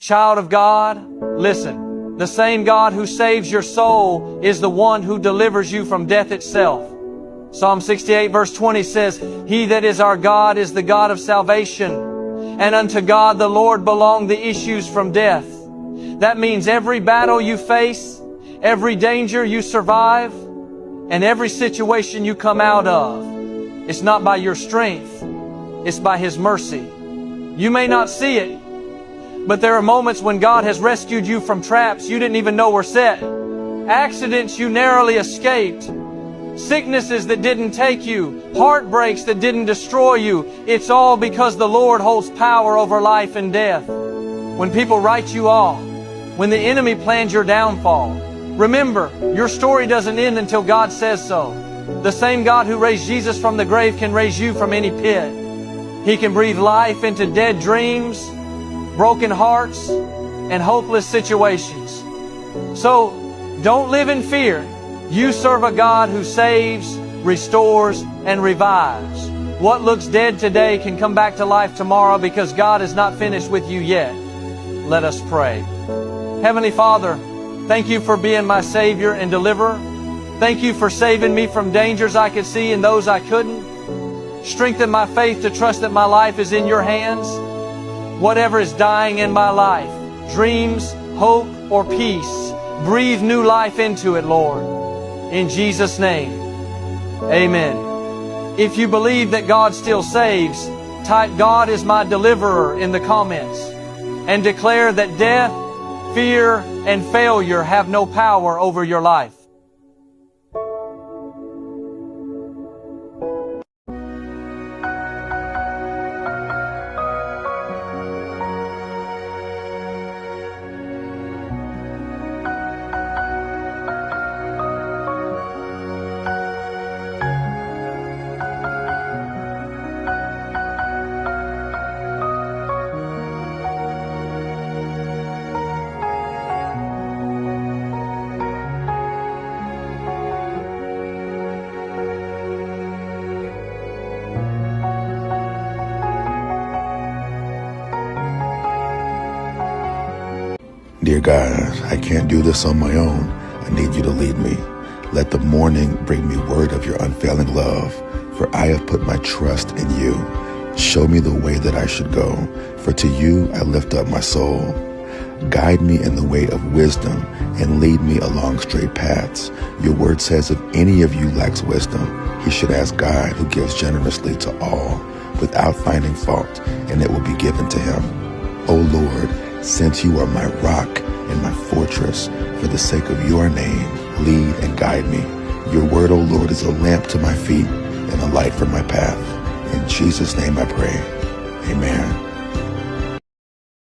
Child of God, listen. The same God who saves your soul is the one who delivers you from death itself. Psalm 68 verse 20 says, He that is our God is the God of salvation, and unto God the Lord belong the issues from death. That means every battle you face, every danger you survive, and every situation you come out of, it's not by your strength, it's by His mercy. You may not see it, but there are moments when God has rescued you from traps you didn't even know were set, accidents you narrowly escaped, sicknesses that didn't take you, heartbreaks that didn't destroy you. It's all because the Lord holds power over life and death. When people write you off, when the enemy plans your downfall, remember, your story doesn't end until God says so. The same God who raised Jesus from the grave can raise you from any pit. He can breathe life into dead dreams, broken hearts, and hopeless situations. So, don't live in fear. You serve a God who saves, restores, and revives. What looks dead today can come back to life tomorrow because God is not finished with you yet. Let us pray. Heavenly Father, thank you for being my Savior and deliverer. Thank you for saving me from dangers I could see and those I couldn't. Strengthen my faith to trust that my life is in your hands. Whatever is dying in my life, dreams, hope, or peace, breathe new life into it, Lord. In Jesus' name, amen. If you believe that God still saves, type God is my deliverer in the comments and declare that death, fear, and failure have no power over your life. Dear God, I can't do this on my own. I need you to lead me. Let the morning bring me word of your unfailing love, for I have put my trust in you. Show me the way that I should go, for to you I lift up my soul. Guide me in the way of wisdom and lead me along straight paths. Your word says if any of you lacks wisdom, he should ask God, who gives generously to all without finding fault, and it will be given to him. O Lord, since you are my rock and my fortress, for the sake of your name, lead and guide me. Your word, O Lord, is a lamp to my feet and a light for my path. In Jesus' name I pray. Amen.